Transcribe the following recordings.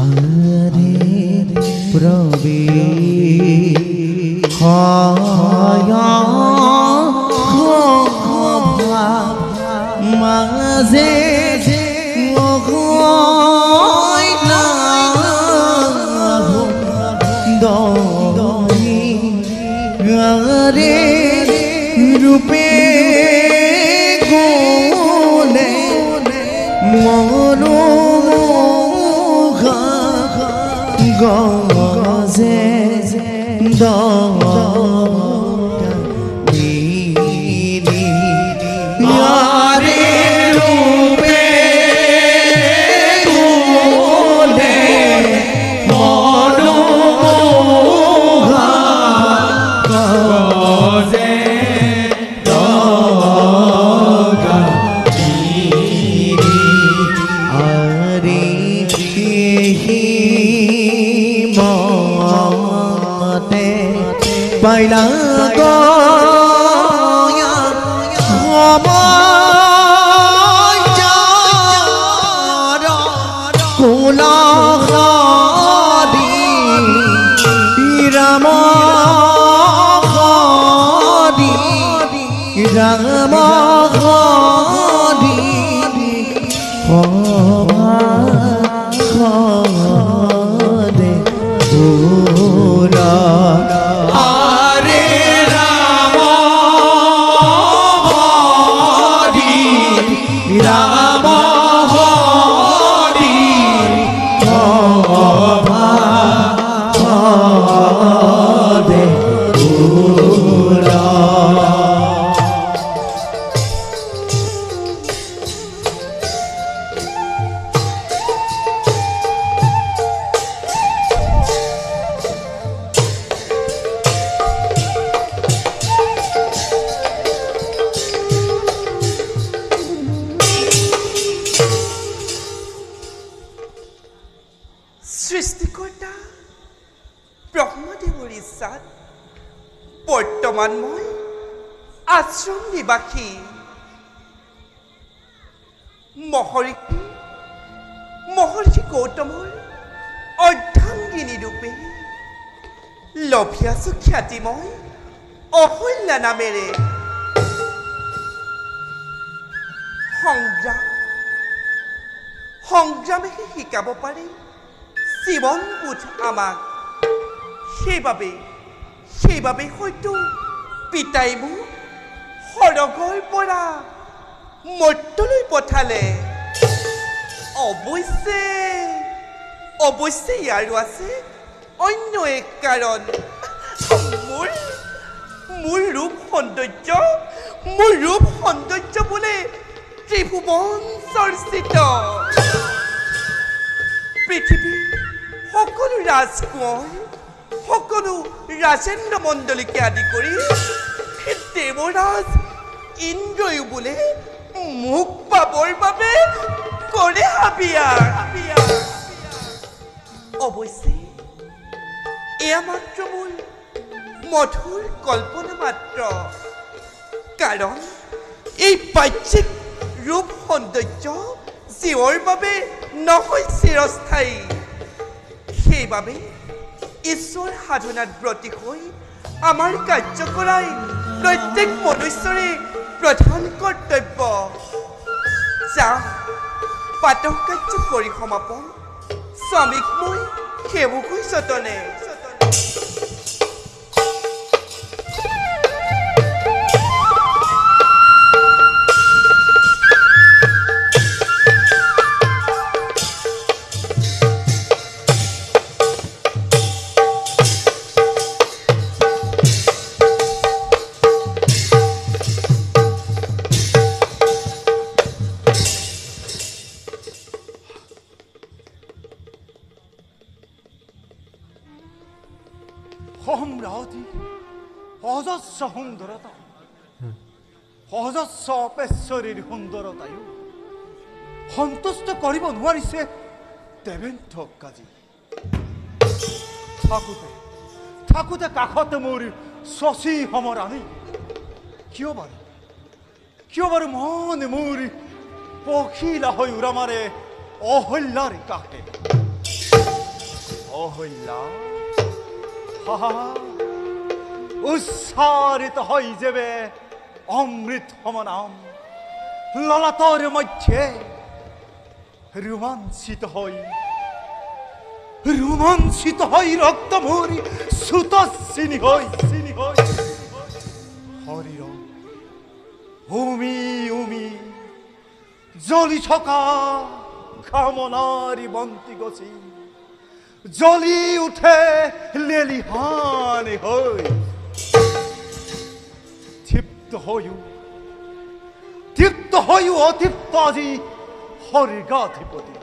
হরে প্রবে খয়া মাঝে রে রূপে গোলে মনো গজে রে রূপে গোলে মনো গজে পাইলা গয়া সময় যার কোলাহরি রাম হরি রাম হরি হরে ভোলা রাম হরি হরে ভোলা সৃষ্টিকৰ্তা ব্ৰহ্মদেৱৰ ইচ্ছাত বৰ্তমান মই আশ্ৰম নিবাসী মহৰ্ষি গৌতমৰ অৰ্ধাংগিনী ৰূপে লভি আছো খ্যাতি মই অহল্যা নামেৰে সংগ্ৰামেহে শিকাব পাৰে জীৱন বোধ আমাক সেইবাবে হয়তো পিতাই মোক সৰগৰ পৰা মৰ্ত্যলৈ পঠালে অৱশ্যে ইয়াৰো আছে অন্য এক কাৰণ মোৰ ৰূপ সৌন্দৰ্য বোলে ত্ৰিভুৱন চৰ্চিত পৃথিৱীৰ সকলো ৰাজকোঁৱৰ সকলো ৰাজেন্দ্ৰ মণ্ডলীকে আদি কৰি দেৱৰাজ ইন্দ্ৰয়ো বোলে মোক পাবৰ বাবে কৰে হাবিয়াৰ অৱশ্যে এয়া মাত্ৰ মোৰ মধুৰ কল্পনা মাত্ৰ কাৰণ এই বাহ্যিক ৰূপ সৌন্দৰ্য জীৱৰ বাবে নহয় চিৰস্থায়ী সেইবাবে ঈশ্বৰ সাধনাত ব্ৰতী হৈ আমাৰ কাৰ্য কৰাই প্ৰত্যেক মনুষ্যৰে প্ৰধান কৰ্তব্য যাওঁ পাতক কাৰ্য কৰি সমাপন স্বামীক মই সেৱকৈ যতনে সম্ৰাতি অজস্ৰ সুন্দৰতা অজস্ৰ অপেশ্বৰীৰ সুন্দৰতায়ো সন্তুষ্ট কৰিব নোৱাৰিছে দেৱেন্দ্ৰ কাজী থাকোঁতে কাষতে মোৰ শশী সমৰাণী কিয় বাৰু মনে মোৰ পখিলা হৈ উৰা মাৰে অহল্যাৰ কাষে অহল্যা উচ্চাৰিত হই যাবে অমৃত সমানাম ললাটৰ মধ্যে ৰোমাঞ্চিত হৈ ৰক্ত মৰি চুত চিনি হৈ শৰীৰ উমি উমি জ্বলি থকা কামনাৰী বন্তি গছি জ্বলি উঠে লেলিহানি হৈ তৃপ্ত হৈও অতৃপ্ত আজি স্বৰ্গাধিপতি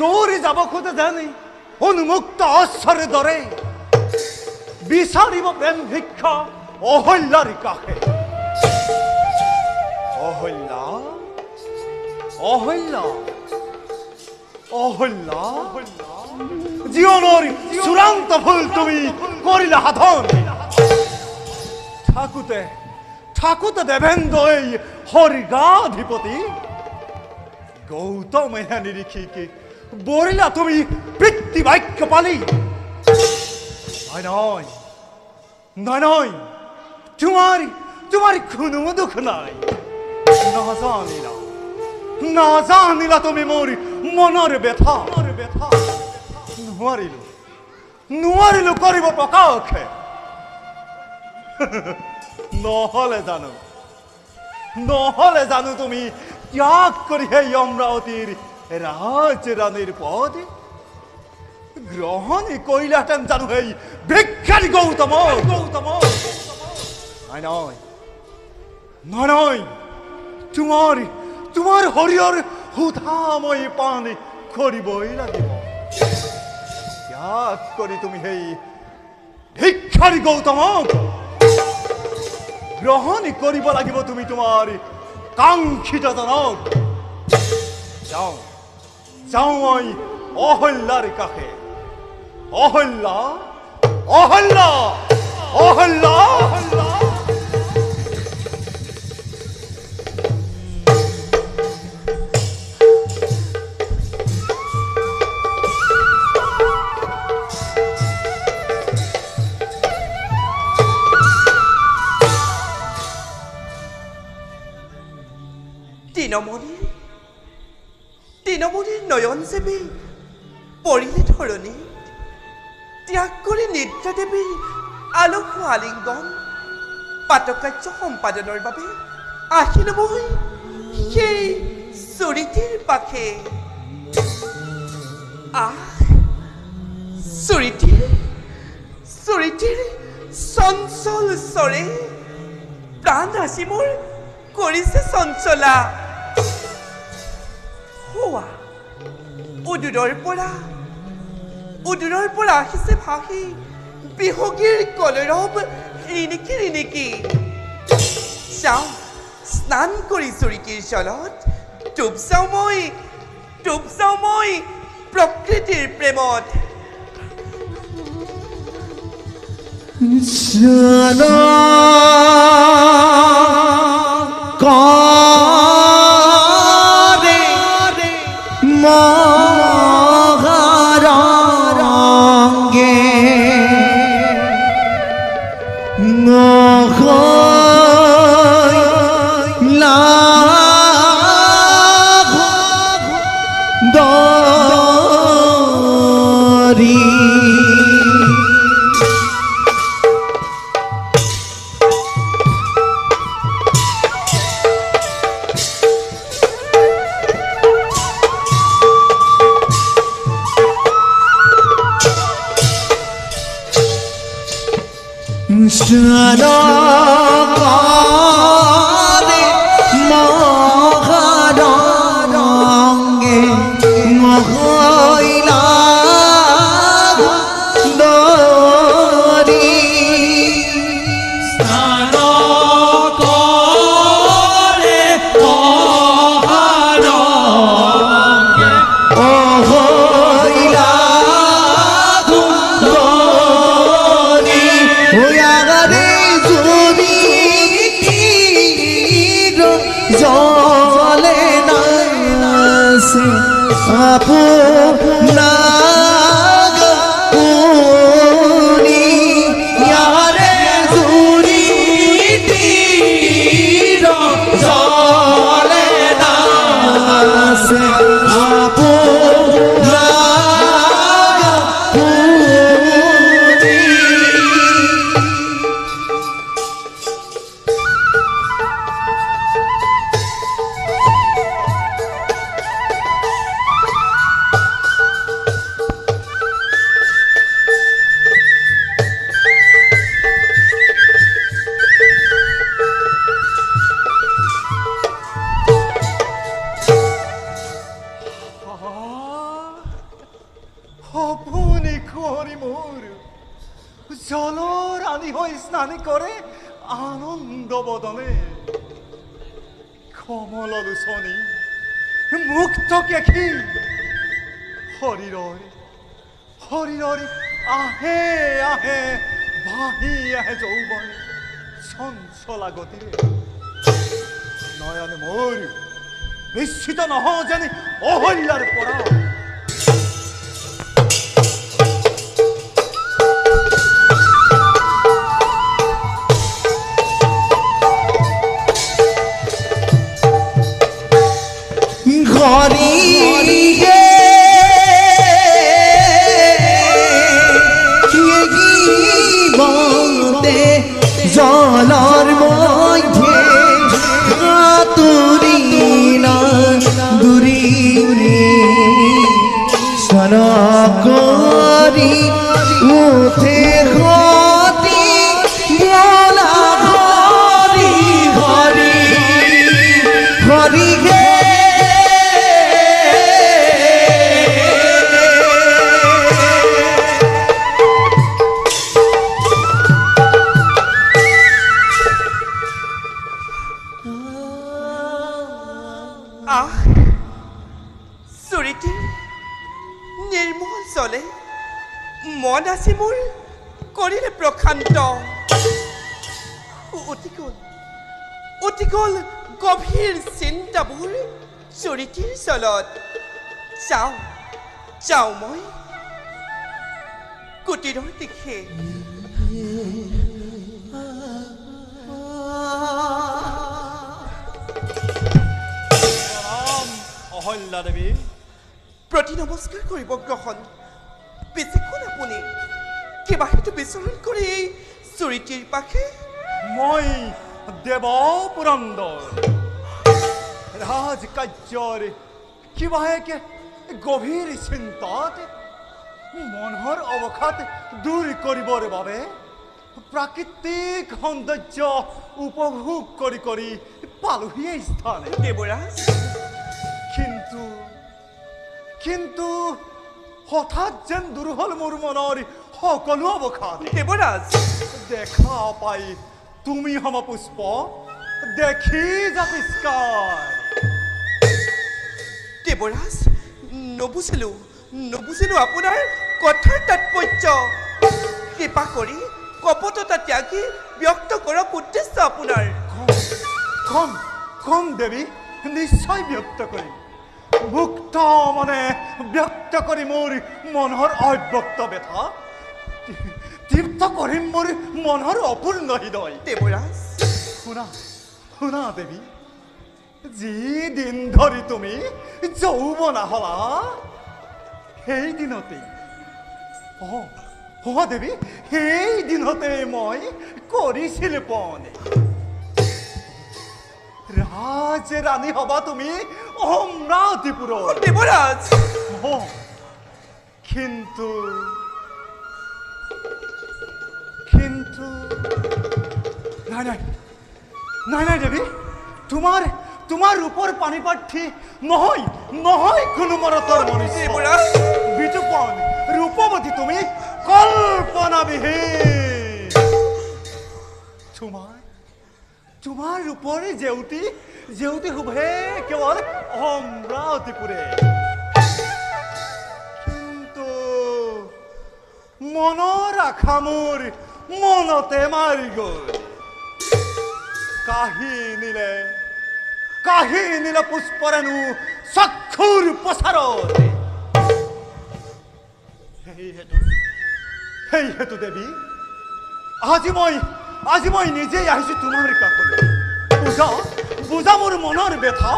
দৌৰি যাব খোজে জানি উন্মুক্ত অশ্বৰৰ দৰে বিচাৰিব প্ৰেম ভিক্ষা অহল্যাৰ কাষে অহল্যা অহল্যা অহল্যা জীৱনৰ চূড়ান্ত ভুল তুমি কৰিলা সাধন থাকোতে দেবেন্দ্ৰ এই স্বৰ্গাধিপতি গৌতমে নিৰীক্ষি বৰিলা তুমি বৃত্তি বাক্য পালি নহয় তোমাৰ কোনো দুখ নাই নাজানিলা তুমি মোৰ মনৰ ব্যথা নোৱাৰিলো কৰিব প্ৰকাশে নহলে জানো তুমি ত্যাগ কৰি সেই অমৰাৱতীৰ ৰাজৰাণীৰ পদ গ্ৰহণ কৰিলাহেঁতেন জানো সেই ভিক্ষাৰী গৌতম নহয় তোমাৰ শৰীৰৰ সুধাময় পানী কৰিবই লাগিব ত্যাগ কৰি তুমি সেই ভিক্ষাৰী গৌতমক গ্ৰহণ কৰিব লাগিব তুমি তোমাৰ কাংক্ষিত জনক যাওঁ মই অহল্যাৰ কাষে অহল্যা অহল্যা অহল্যা তৃণমণিৰ নয়ন চেবি পৰিলে ধৰণী ত্যাগ কৰি নিদ্ৰা দেৱীৰ আলোক আলিংগন পাতকাৰ্য সম্পাদনৰ বাবে আহিলো মই সেই চুৰিটিৰ পাখে চুৰিটিৰ চঞ্চল স্বৰে প্ৰাণ ৰাশি মোৰ কৰিছে চঞ্চলা উদূৰৰ পৰা আহিছে ভাহি বিহগীৰ কলৰৱ ৰিণিকি চাওঁ স্নান কৰি চুৰিটিৰ জলত ডুব যাওঁ মই প্ৰকৃতিৰ প্ৰেমত আপনা কুঁৱৰী মোৰ জলৰ ৰাণী হৈ স্নান কৰে আনন্দ বদনে কমল লোচনী মুক্ত কেশী শৰীৰৰ আহে আহে ভাহি আহে যৌৱন চঞ্চলা গতিৰে নয়ন মোৰ নিশ্চিত নহওঁ যেন অহল্যাৰ পৰা জলাৰ মধ্যে তুৰিলা দুৰি সনা কৰি উঠে গতি বলা হৰি হৰি হৰি গে মন আছে মোৰ কৰিলে প্ৰশান্ত উঠি গ'ল গভীৰ চিন্তাবোৰ চৰিতিৰ চলত যাওঁ মই কুটিৰৰ দিশে অহল্যা দেৱী প্ৰতি নমস্কাৰ কৰিব গ্ৰহণ বেছিখন আপুনি কিবা সেইটো বিচৰণ কৰি এই চৰিতিৰ পাশে মই দেৱ পুৰন্দৰ ৰাজ কাৰ্যৰ কিবা একে গভীৰ চিন্তাত মনৰ অৱসাদ দূৰ কৰিবৰ বাবে প্ৰাকৃতিক সৌন্দৰ্য উপভোগ কৰি পালোহি এই স্থানে দেৱৰাজ কিন্তু হঠাৎ যেন দূৰ হ'ল মোৰ মনৰ সকলো অৱসাদ দেৱৰাজ দেখা পাই তুমি হম পুষ্প দেখি জাতিষ্কাৰ দেৱৰাজ নুবুজিলো আপোনাৰ কথাৰ তাৎপৰ্য কৃপা কৰি কপটতা ত্যাগি ব্যক্ত কৰক উদ্দেশ্য আপোনাৰ কম দেৱী নিশ্চয় ব্যক্ত কৰিম মুক্ত মনে ব্যক্ত কৰি মোৰ মনৰ অব্যক্ত ব্যথা তৃপ্ত কৰিম মোৰ মনৰ অপূৰ্ণ হৃদয় দেৱৰাজ শুনা দেৱী যি দিন ধৰি তুমি যৌৱনা হলা সেই দিনতেই দেৱী সেই দিনতেই মই কৰিছিল পণে ৰাজ ৰাণী হবা তুমি অমৰাৱতীপুৰৰ দেৱৰাজ কিন্তু নাই দেৱী তোমাৰ ৰূপৰ পানী প্ৰাৰ্থী নহয় কোনো মৰতৰ মনুষ্য বিতুপন ৰূপৱতী তুমি কল্পনাবিহীন তোমাৰ ৰূপৰে জেউতি শুভে কেৱল অমৰাৱতীপুৰে কিন্তু মনৰ আশা মোৰ মনতে মাৰি গ'ল কাহি নিলে পুষ্পৰেণু চক্ষুৰ প্ৰচাৰত সেই হেতু দেৱী আজি মই নিজেই আহিছো তোমাৰ কাষলৈ বুজা মোৰ মনৰ ব্যথা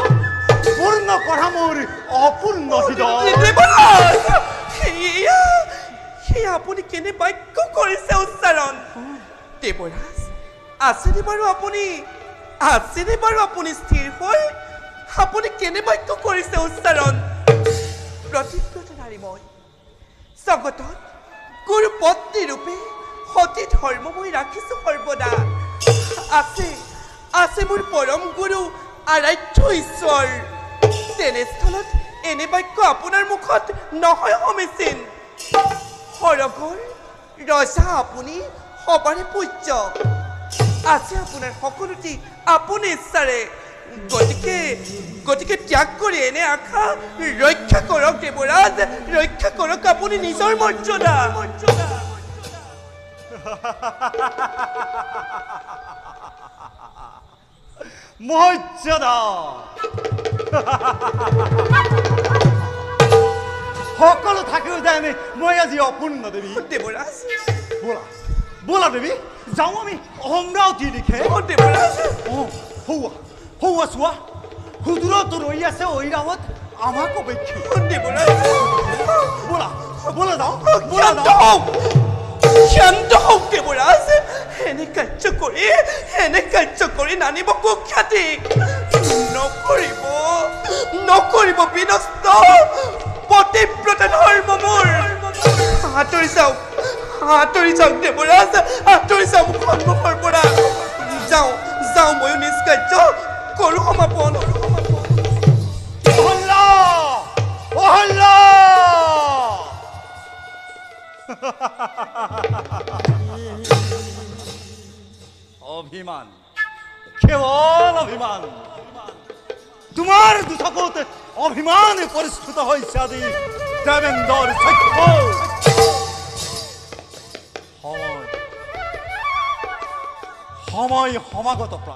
পূৰ্ণ কৰা মোৰ অপূৰ্ণ হৃদয় আপুনি কেনে বাক্য কৰিছে উচ্চাৰণ দেৱৰাজ আছেনে বাৰু আপুনি স্থিৰ হৈ আপুনি কেনে বাক্য কৰিছে উচ্চাৰণ প্ৰতিব্ৰত নাৰী মই জগতত গুৰু পত্নী ৰূপে সতী ধৰ্ম মই ৰাখিছো সৰ্বদা আছে মোৰ পৰম গুৰু আৰাধ্য ঈশ্বৰ তেনেস্থলত এনে বাক্য আপোনাৰ মুখত নহয় সমীচীন সৰগৰ ৰজা আপুনি সবাৰে পূজ্য আছে আপোনাৰ সকলোটি আপুনি ইচ্ছাৰে গতিকে ত্যাগ কৰি এনে আশা ৰক্ষা কৰক দেৱৰাজ ৰক্ষা কৰক আপুনি নিজৰ মৰ্যাদা মৰ্যাদা সকলো থাকিও যায়নে মই আজি অপূৰ্ণ দেৱী দেৱৰাজ ব'লা ব'লা দেৱী যাওঁ আমি অমৰাৱতী দিশে দেৱৰাজ হৌৱা চোৱা সুদূৰত ৰৈ আছে ঐৰাৱত আমাক অপেক্ষা দেৱৰাজ ব'লা ব'লা যাওঁ শান্ত হওক দেৱৰাজ এনে কাৰ্য কৰি নানিব কুখ্যাতি নকৰিব বিনষ্ট পতিব্ৰতা ধৰ্ম মোৰ আঁতৰি যাওক দেৱৰাজ আঁতৰি যাওক সন্মুখৰ পৰা যাওঁ ময়ো নিষ্কাৰ্য কৰো সমাপন অভিমান কেৱল অভিমান তোমাৰ দুচকুত অভিমান পৰিস্ফুট হৈছে আজি দেৱেন্দ্ৰৰ চক্ষু সময় সমাগত প্ৰায়